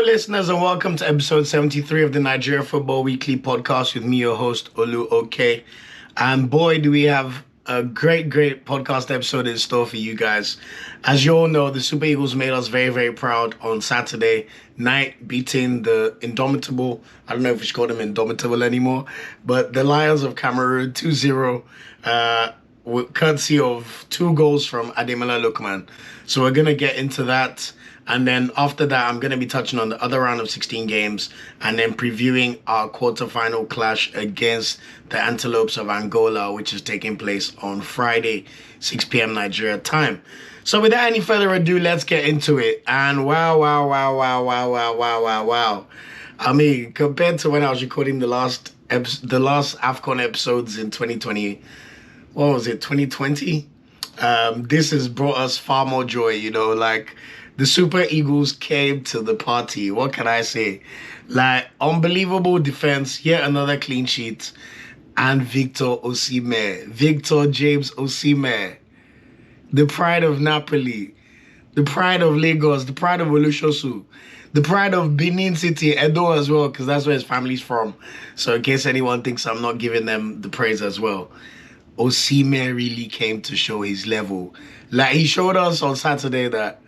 listeners, and welcome to episode 73 of the Nigeria Football Weekly podcast with me, your host, Olu Oke. And boy, do we have a great podcast episode in store for you guys. As you all know, the Super Eagles made us very, very proud on Saturday night, beating the indomitable, I don't know if we should call them indomitable anymore, but the Lions of Cameroon 2-0, courtesy of 2 goals from Ademola Lookman. So we're going to get into that. And then after that, I'm going to be touching on the other round of 16 games and then previewing our quarterfinal clash against the Antelopes of Angola, which is taking place on Friday, 6 p.m. Nigeria time. So without any further ado, let's get into it. And wow. I mean, compared to when I was recording the last AFCON episodes in 2020, what was it, 2020? This has brought us far more joy, the Super Eagles came to the party. What can I say? Unbelievable defense, yet another clean sheet. And Victor James Osim, the pride of Napoli, the pride of Lagos, the pride of Olusosu, the pride of Benin City, Edo as well, because that's where his family's from. So in case anyone thinks I'm not giving them the praise as well, Osim really came to show his level. He showed us on Saturday that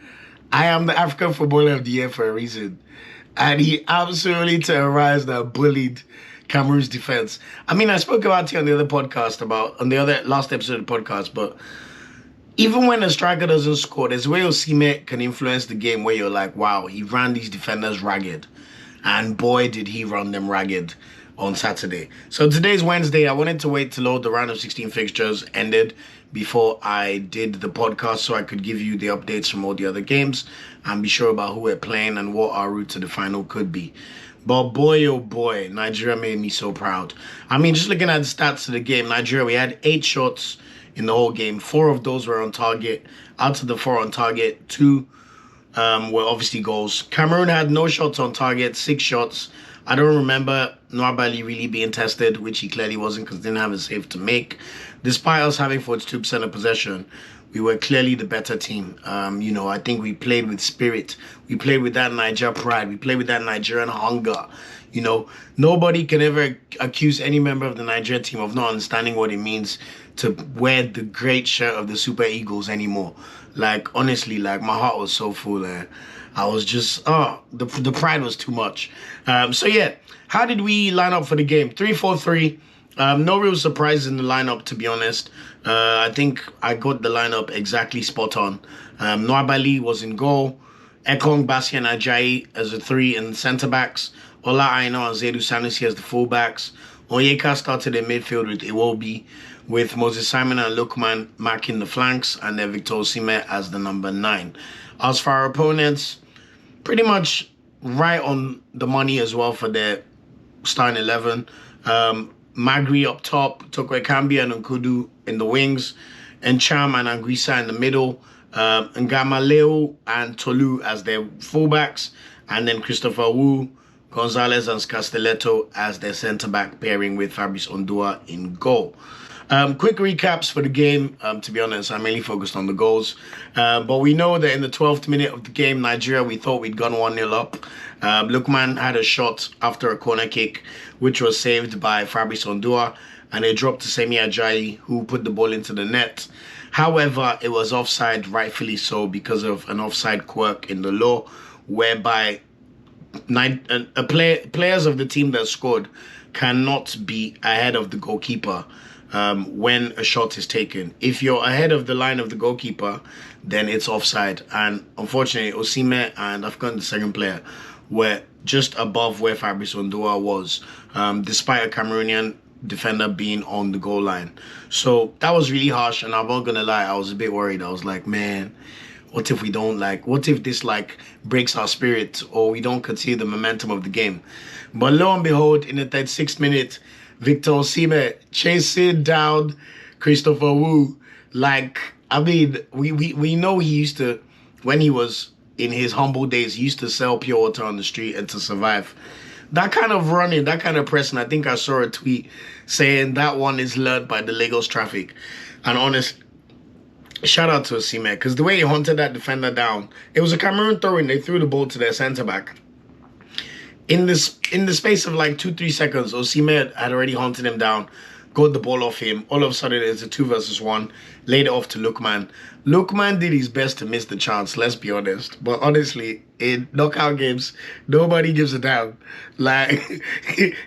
I am the African Footballer of the Year for a reason. And he absolutely terrorized and bullied Cameroon's defense. I mean, I spoke about it on the last episode of the podcast, but even when a striker doesn't score, there's a way Osimhen can influence the game where you're like, wow, he ran these defenders ragged. And boy, did he run them ragged on Saturday. So today's Wednesday. I wanted to wait till all the round of 16 fixtures ended before I did the podcast so I could give you the updates from all the other games and be sure about who we're playing and what our route to the final could be. But boy, oh boy, Nigeria made me so proud. I mean, just looking at the stats of the game, Nigeria, we had 8 shots in the whole game. 4 of those were on target. Out of the 4 on target, 2 were obviously goals. Cameroon had no shots on target, 6 shots. I don't remember Nwabali really being tested, which he clearly wasn't because he didn't have a save to make. Despite us having 42% of possession, we were clearly the better team. I think we played with spirit. We played with that Niger pride. We played with that Nigerian hunger. Nobody can ever accuse any member of the Nigerian team of not understanding what it means to wear the great shirt of the Super Eagles anymore. Honestly, my heart was so full. I was just, the pride was too much. How did we line up for the game? 3-4-3. No real surprises in the lineup, to be honest. I think I got the lineup exactly spot on. Nwabali was in goal. Ekong, Bassi and Ajayi as the 3 in centre-backs. Ola Aina and Zedu Sanusi as the full-backs. Onyeka started in midfield with Iwobi, with Moses Simon and Lookman marking the flanks, and then Victor Osimhen as the number 9. As for our opponents, pretty much right on the money as well for their starting 11. Magri up top, Tokwe Kambi and Nkudu in the wings, and Cham and Anguissa in the middle, Ngamaleo and Tolu as their fullbacks, and then Christopher Wu, Gonzalez and Castelletto as their centre-back pairing with Fabrice Ondua in goal. Quick recaps for the game. To be honest, I mainly focused on the goals. But we know that in the 12th minute of the game, Nigeria, we thought we'd gone 1-0 up. Lookman had a shot after a corner kick, which was saved by Fabrice Ondua, and it dropped to Semi Ajayi, who put the ball into the net. However, it was offside, rightfully so, because of an offside quirk in the law, whereby players of the team that scored cannot be ahead of the goalkeeper when a shot is taken. If you're ahead of the line of the goalkeeper, then it's offside. And unfortunately, Osimhen and I've forgotten the second player were just above where Fabrice Ondua was, despite a Cameroonian defender being on the goal line. So that was really harsh, and I'm not gonna lie, I was a bit worried. I was like, man, what if we don't what if this breaks our spirit or we don't continue the momentum of the game? But lo and behold, in the 36th minute, Victor Osimhen chasing down Christopher Wu. We know he used to, when he was in his humble days, he used to sell pure water on the street and to survive. That kind of running, that kind of pressing, I think I saw a tweet saying that one is learned by the Lagos traffic. And honestly, shout out to Osimhen, because the way he hunted that defender down, it was a Cameroon throw-in. They threw the ball to their centre-back. In the space of like 2-3 seconds, Osim had already hunted him down, got the ball off him. All of a sudden, it's a 2 versus 1. Laid it off to Lookman. Lookman did his best to miss the chance. Let's be honest. But honestly, in knockout games, nobody gives a damn. Like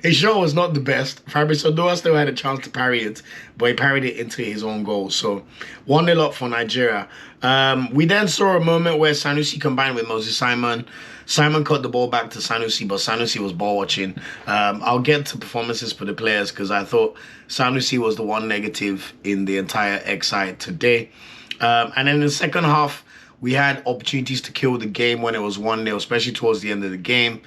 his shot was not the best. Fabrice Odoa still had a chance to parry it, but he parried it into his own goal. So 1-0 up for Nigeria. We then saw a moment where Sanusi combined with Moses Simon. Simon cut the ball back to Sanusi, but Sanusi was ball watching. I'll get to performances for the players because I thought Sanusi was the one negative in the entire X side today. And then in the second half, we had opportunities to kill the game when it was 1-0, especially towards the end of the game.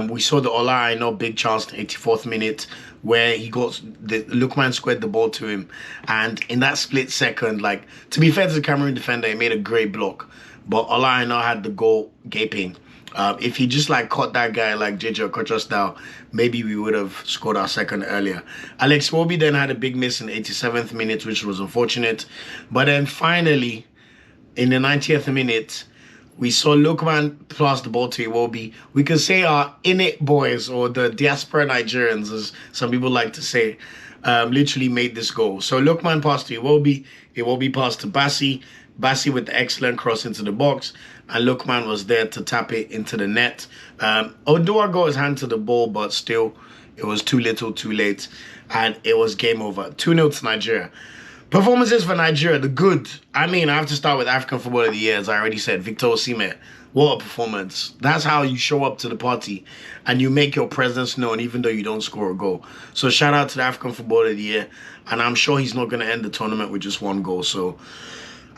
We saw the Ola Aina big chance in the 84th minute where Lookman squared the ball to him. And in that split second, like, to be fair to the Cameroon defender, he made a great block. But Ola Aina had the goal gaping. If he just like caught that guy like JJ Okocha style, maybe we would have scored our second earlier. Alex Iwobi then had a big miss in the 87th minute, which was unfortunate. But then finally, in the 90th minute, we saw Lookman pass the ball to Iwobi. We could say our innate boys, or the diaspora Nigerians, as some people like to say, literally made this goal. So Lookman passed to Iwobi. Iwobi passed to Bassi. Bassi with the excellent cross into the box, and Lookman was there to tap it into the net. Odua got his hand to the ball, but still, it was too little, too late, and it was game over. 2-0 to Nigeria. Performances for Nigeria, the good. I mean, I have to start with African Footballer of the Year, as I already said, Victor Osim. What a performance. That's how you show up to the party and you make your presence known even though you don't score a goal. So shout out to the African Footballer of the Year, and I'm sure he's not going to end the tournament with just 1 goal. So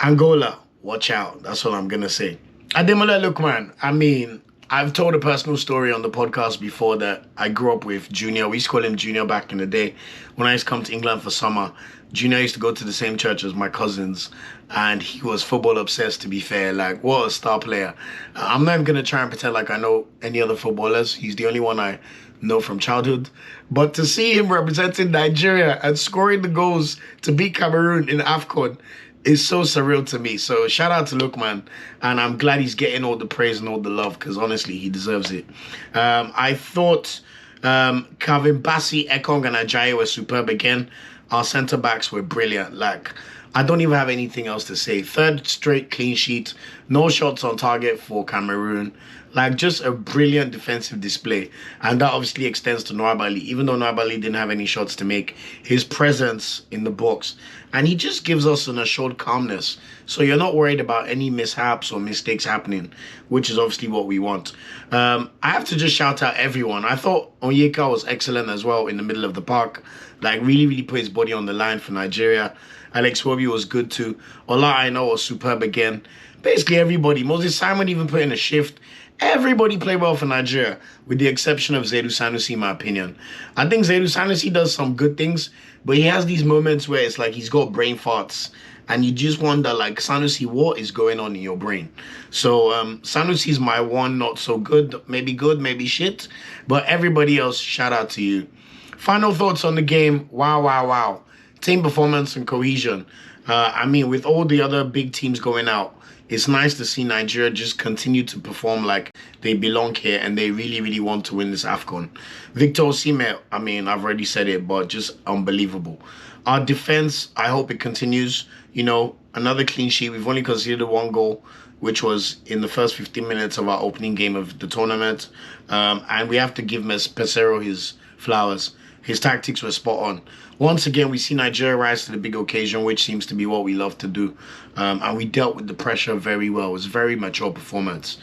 Angola, watch out. That's all I'm going to say. Ademola Lookman, I mean, I've told a personal story on the podcast before that I grew up with Junior. We used to call him Junior back in the day. When I used to come to England for summer, Junior used to go to the same church as my cousins, and he was football obsessed, to be fair. Like, what a star player. I'm not even going to try and pretend like I know any other footballers. He's the only one I know from childhood. But to see him representing Nigeria and scoring the goals to beat Cameroon in AFCON, it's so surreal to me. So shout out to Lookman, and I'm glad he's getting all the praise and all the love because honestly, he deserves it. I thought Calvin Bassi, Ekong, and Ajayi were superb again. Our centre backs were brilliant. Like, I don't even have anything else to say. 3rd straight clean sheet, no shots on target for Cameroon. Like, just a brilliant defensive display. And that obviously extends to Nwabali. Even though Nwabali didn't have any shots to make, his presence in the box. And he just gives us an assured calmness. So you're not worried about any mishaps or mistakes happening, which is obviously what we want. I have to just shout out everyone. I thought Onyeka was excellent as well in the middle of the park. Like, really, really put his body on the line for Nigeria. Alex Iwobi was good too. Ola Aina was superb again. Basically everybody. Moses Simon even put in a shift. Everybody played well for Nigeria, with the exception of Zaidu Sanusi, in my opinion. I think Zaidu Sanusi does some good things, but he has these moments where it's like he's got brain farts, and you just wonder, like, Sanusi, what is going on in your brain? So Sanusi is my one not so good, maybe shit, but everybody else, shout out to you. Final thoughts on the game. Wow. Team performance and cohesion. I mean, with all the other big teams going out, it's nice to see Nigeria just continue to perform like they belong here and they really, really want to win this AFCON. Victor Osim, I mean, I've already said it, but just unbelievable. Our defense, I hope it continues. You know, another clean sheet. We've only conceded 1 goal, which was in the first 15 minutes of our opening game of the tournament. And we have to give Pesero his flowers. His tactics were spot on. Once again, we see Nigeria rise to the big occasion, which seems to be what we love to do. And we dealt with the pressure very well. It was a very mature performance.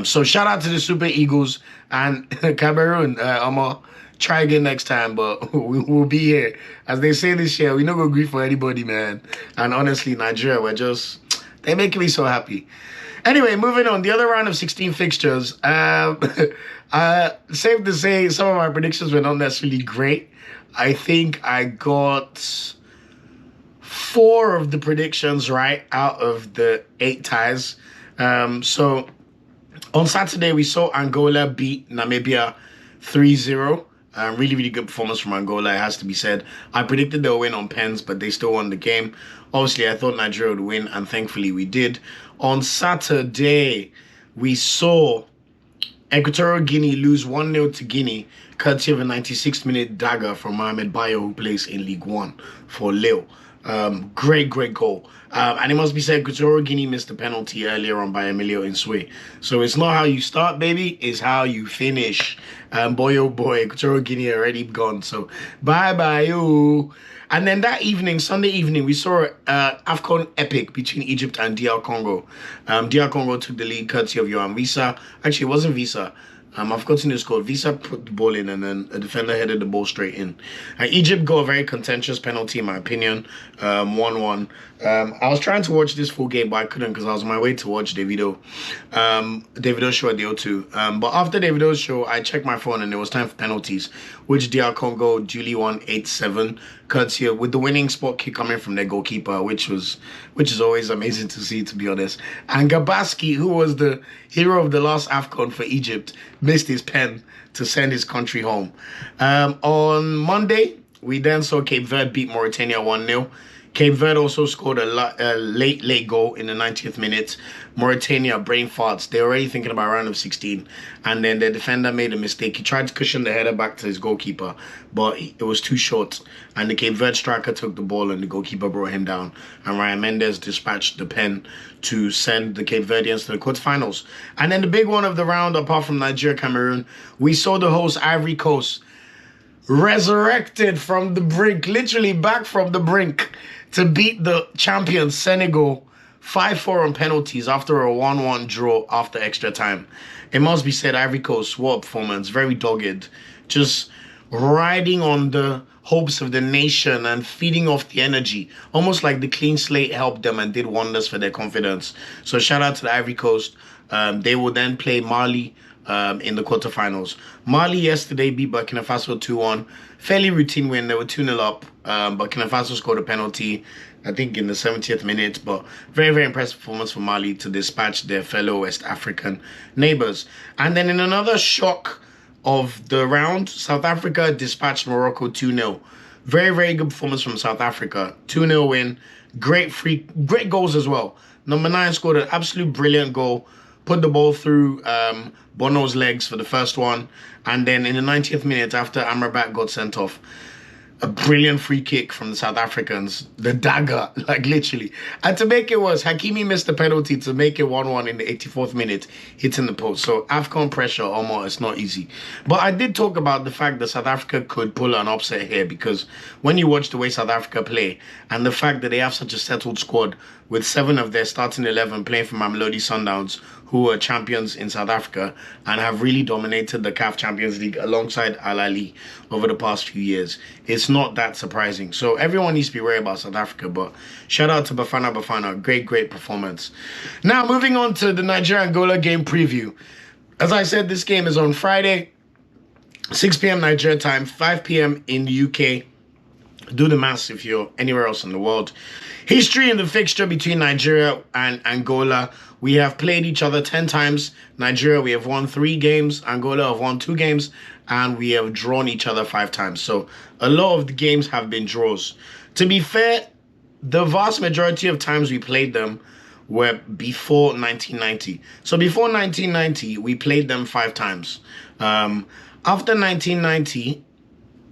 So shout out to the Super Eagles and Cameroon. I'm going to try again next time, but we'll be here. As they say this year, we're not going to grieve for anybody, man. And honestly, Nigeria, they're making me so happy. Anyway, moving on. The other round of 16 fixtures. Safe to say, some of my predictions were not necessarily great. I think I got 4 of the predictions right out of the 8 ties. So on Saturday, we saw Angola beat Namibia 3-0. Really, really good performance from Angola, it has to be said. I predicted they'll win on pens, but they still won the game. Obviously, I thought Nigeria would win, and thankfully we did. On Saturday, we saw Equatorial Guinea lose 1-0 to Guinea, courtesy of a 96th-minute dagger from Mohamed Bayo, who plays in League One for Lille. Great goal. And it must be said, Equatorial Guinea missed a penalty earlier on by Emilio Insue. So it's not how you start, baby, it's how you finish. Boy, oh boy, Equatorial Guinea already gone. So bye-bye, you. And then that evening, Sunday evening, we saw AFCON epic between Egypt and DR Congo. DR Congo took the lead courtesy of Yohan Wissa. Actually, it wasn't Wissa. I've forgotten his score. Wissa put the ball in and then a defender headed the ball straight in. Egypt got a very contentious penalty, in my opinion. 1-1. I was trying to watch this full game, but I couldn't because I was on my way to watch Davido. Davido's show at the O2. But after Davido's show, I checked my phone and it was time for penalties, which DR Congo duly won 8-7, courtesy of, with the winning spot kick coming from their goalkeeper, which is always amazing to see, to be honest. And Gabaski, who was the hero of the last AFCON for Egypt, missed his pen to send his country home. On Monday, we then saw Cape Verde beat Mauritania 1-0. Cape Verde also scored a late goal in the 90th minute. Mauritania, brain farts. They're already thinking about round of 16. And then their defender made a mistake. He tried to cushion the header back to his goalkeeper, but it was too short. And the Cape Verde striker took the ball and the goalkeeper brought him down. And Ryan Mendes dispatched the pen to send the Cape Verdeans to the quarterfinals. And then the big one of the round, apart from Nigeria, Cameroon, we saw the host Ivory Coast resurrected from the brink, literally back from the brink, to beat the champions Senegal 5-4 on penalties after a 1-1 draw after extra time. It must be said, Ivory Coast, what a performance, very dogged, just riding on the hopes of the nation and feeding off the energy, almost like the clean slate helped them and did wonders for their confidence. So shout out to the Ivory Coast. They will then play Mali in the quarterfinals. Mali yesterday beat Burkina Faso 2-1. Fairly routine win. They were 2-0 up. Burkina Faso scored a penalty, I think, in the 70th minute. But very impressive performance for Mali to dispatch their fellow West African neighbors. And then in another shock of the round, South Africa dispatched Morocco 2-0. Very good performance from South Africa. 2-0 win. Great goals as well. Number 9 scored an absolute brilliant goal. Put the ball through Bono's legs for the first one. And then in the 90th minute, after Amrabat got sent off, a brilliant free kick from the South Africans. The dagger, like literally. And to make it worse, Hakimi missed the penalty to make it 1-1 in the 84th minute, hitting the post. So AFCON pressure, almost, it's not easy. But I did talk about the fact that South Africa could pull an upset here, because when you watch the way South Africa play and the fact that they have such a settled squad with 7 of their starting 11 playing for Mamelodi Sundowns, who are champions in South Africa and have really dominated the CAF Champions League alongside Al Ahly over the past few years, it's not that surprising. So everyone needs to be worried about South Africa, but shout out to Bafana. Great performance. Now, moving on to the Nigeria-Angola game preview. As I said, this game is on Friday, 6 p.m. Nigeria time, 5 p.m. in the UK. Do the maths if you're anywhere else in the world. History in the fixture between Nigeria and Angola. We have played each other 10 times. Nigeria, we have won 3 games. Angola have won 2 games. And we have drawn each other 5 times. So a lot of the games have been draws. To be fair, the vast majority of times we played them were before 1990. So before 1990, we played them 5 times. After 1990,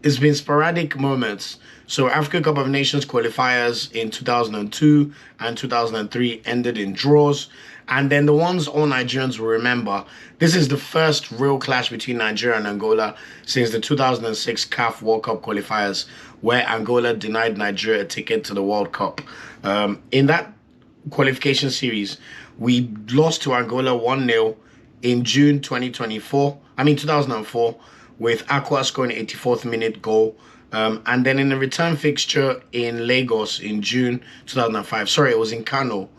it's been sporadic moments. So Africa Cup of Nations qualifiers in 2002 and 2003 ended in draws. And then the ones all Nigerians will remember, this is the first real clash between Nigeria and Angola since the 2006 CAF World Cup qualifiers, where Angola denied Nigeria a ticket to the World Cup. In that qualification series, we lost to Angola 1-0 in June 2004, with Aqua scoring 84th minute goal. And then in the return fixture in Lagos in June 2005, it was in Kano,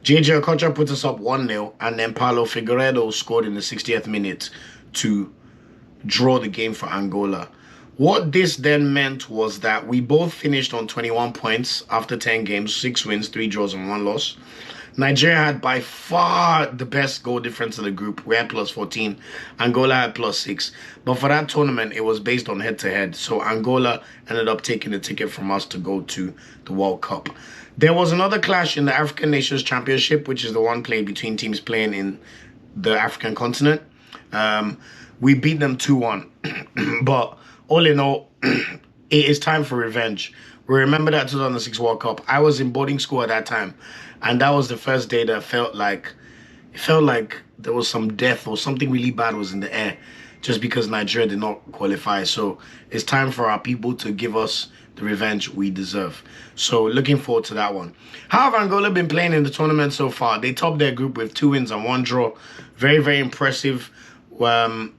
JJ Okocha put us up 1-0, and then Paulo Figueiredo scored in the 60th minute to draw the game for Angola. What this then meant was that we both finished on 21 points after 10 games, 6 wins, 3 draws, and 1 loss. Nigeria had by far the best goal difference in the group. We had +14. Angola had +6. But for that tournament, it was based on head-to-head. So Angola ended up taking the ticket from us to go to the World Cup. There was another clash in the African Nations Championship, which is the one played between teams playing in the African continent. We beat them 2-1. But all in all, it is time for revenge. We remember that 2006 World Cup. I was in boarding school at that time, and that was the first day that felt like there was some death or something really bad was in the air, just because Nigeria did not qualify. So it's time for our people to give us the revenge we deserve. So looking forward to that one. How have Angola been playing in the tournament so far? They topped their group with 2 wins and 1 draw. Very, very impressive.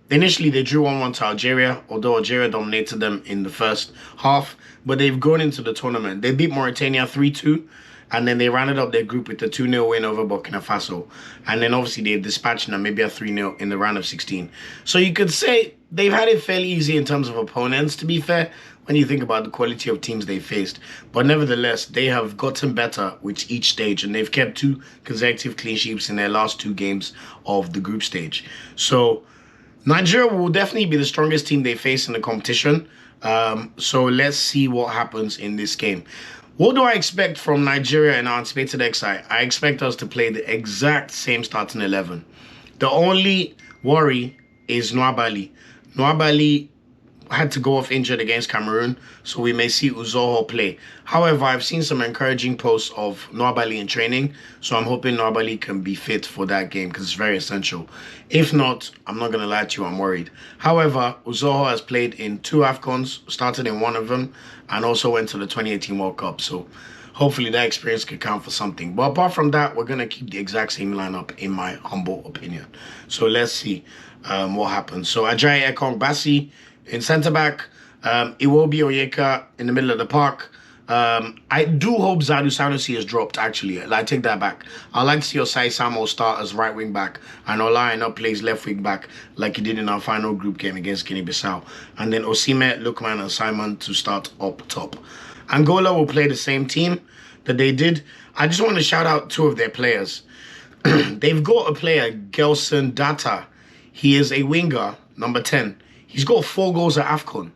Initially, they drew 1-1 to Algeria, although Algeria dominated them in the first half. But they've grown into the tournament. They beat Mauritania 3-2. And then they rounded up their group with a 2-0 win over Burkina Faso. And then obviously they dispatched Namibia 3-0 in the round of 16. So you could say they've had it fairly easy in terms of opponents, to be fair, when you think about the quality of teams they faced. But nevertheless, they have gotten better with each stage, and they've kept 2 consecutive clean sheets in their last 2 games of the group stage. So Nigeria will definitely be the strongest team they face in the competition. So let's see what happens in this game. What do I expect from Nigeria in our anticipated XI? I expect us to play the exact same starting 11. The only worry is Nwabali. Nwabali had to go off injured against Cameroon, so we may see Uzoho play. However, I've seen some encouraging posts of Nwabali in training, so I'm hoping Nwabali can be fit for that game because it's very essential. If not, I'm not going to lie to you, I'm worried. However, Uzoho has played in 2 AFCONs, started in 1 of them, and also went to the 2018 World Cup, so hopefully that experience could count for something. But apart from that, we're going to keep the exact same lineup, in my humble opinion. So let's see what happens. So Ajayi Ekong Bassi in centre-back, it will be Oyeka in the middle of the park. I do hope Zadu Sanusi is dropped, actually. I take that back. I'd like to see Osai Samuel start as right wing back and Olaina plays left wing back like he did in our final group game against Guinea-Bissau. And then Osim, Lukman and Simon to start up top. Angola will play the same team that they did. I just want to shout out 2 of their players. They've got a player, Gelson Data. He is a winger, number 10. He's got 4 goals at AFCON.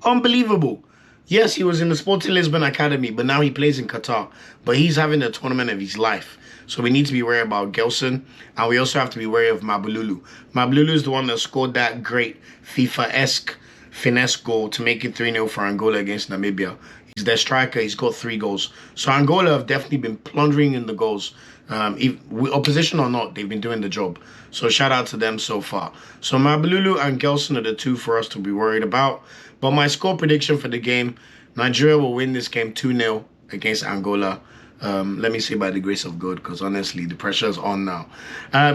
Unbelievable. Yes, he was in the Sporting Lisbon Academy, but now he plays in Qatar. But he's having the tournament of his life. So we need to be wary about Gelson. And we also have to be wary of Mabululu. Mabululu is the one that scored that great FIFA-esque finesse goal to make it 3-0 for Angola against Namibia. He's their striker. He's got 3 goals. So Angola have definitely been plundering in the goals. Opposition or not, they've been doing the job. So shout out to them so far. So Mabululu and Gelson are the 2 for us to be worried about. But my score prediction for the game, Nigeria will win this game 2-0 against Angola. Let me say by the grace of God, because honestly, the pressure is on now.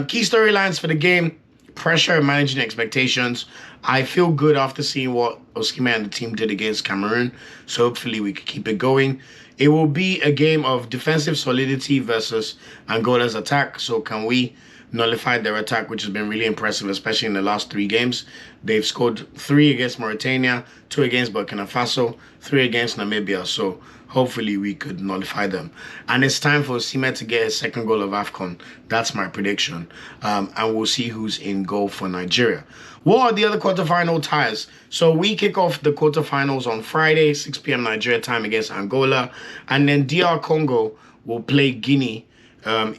Key storylines for the game, pressure and managing expectations. I feel good after seeing what Osim and the team did against Cameroon. So hopefully we can keep it going. It will be a game of defensive solidity versus Angola's attack. So can we nullify their attack, which has been really impressive, especially in the last 3 games. They've scored 3 against Mauritania, 2 against Burkina Faso, 3 against Namibia. So hopefully we could nullify them. And it's time for Osim to get his 2nd goal of AFCON. That's my prediction. And we'll see who's in goal for Nigeria. What are the other quarterfinal ties? So we kick off the quarterfinals on Friday, 6 p.m. Nigeria time against Angola. And then DR Congo will play Guinea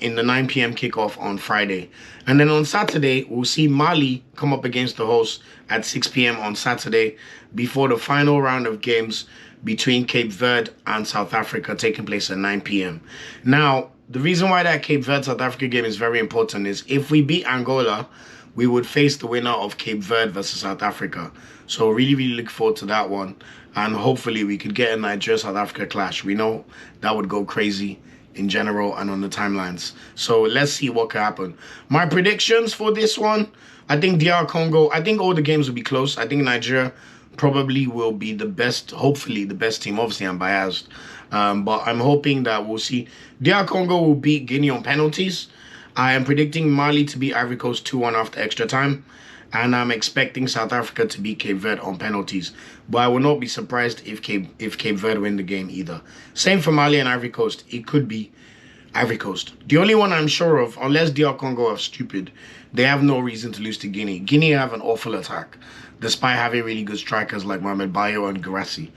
in the 9 p.m. kickoff on Friday. And then on Saturday, we'll see Mali come up against the host at 6 p.m. on Saturday before the final round of games between Cape Verde and South Africa taking place at 9 p.m. Now, the reason why that Cape Verde-South Africa game is very important is if we beat Angola, we would face the winner of Cape Verde versus South Africa. So really, really look forward to that one. And hopefully we could get a Nigeria-South Africa clash. We know that would go crazy in general and on the timelines. So let's see what can happen. My predictions for this one, I think DR Congo, I think all the games will be close. I think Nigeria probably will be the best, hopefully the best team. Obviously, I'm biased. But I'm hoping that we'll see. DR Congo will beat Guinea on penalties. I am predicting Mali to beat Ivory Coast 2-1 after extra time. And I'm expecting South Africa to beat Cape Verde on penalties. But I will not be surprised if Cape Verde win the game either. Same for Mali and Ivory Coast. It could be Ivory Coast. The only one I'm sure of, unless DR Congo are stupid, they have no reason to lose to Guinea. Guinea have an awful attack, despite having really good strikers like Mohamed Bayo and Garassi.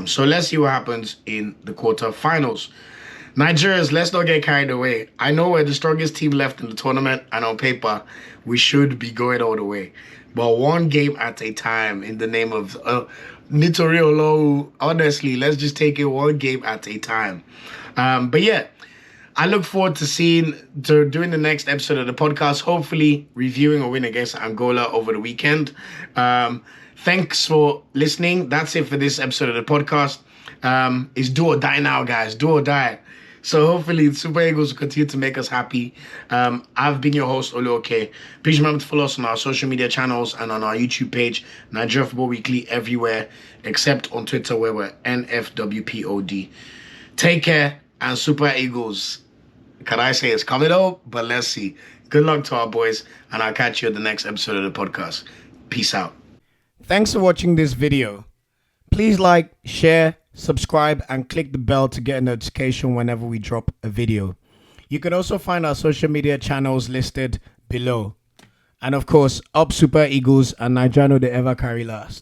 So let's see what happens in the quarterfinals. Nigerians, let's not get carried away. I know we're the strongest team left in the tournament, and on paper, we should be going all the way. But one game at a time in the name of Nitori Olowu. Honestly, let's just take it one game at a time. But yeah, I look forward to doing the next episode of the podcast, hopefully reviewing a win against Angola over the weekend. Thanks for listening. That's it for this episode of the podcast. It's do or die now, guys. Do or die. So hopefully Super Eagles will continue to make us happy. I've been your host, Oluoke. Please remember to follow us on our social media channels and on our YouTube page, Nigeria Football Weekly, everywhere except on Twitter where we're NFWPOD. Take care, and Super Eagles, can I say it's coming up? But let's see. Good luck to our boys, and I'll catch you at the next episode of the podcast. Peace out. Thanks for watching this video. Please like, share, subscribe, and click the bell to get a notification whenever we drop a video. You can also find our social media channels listed below. And of course, up Super Eagles, and Nigeria know they ever carry last.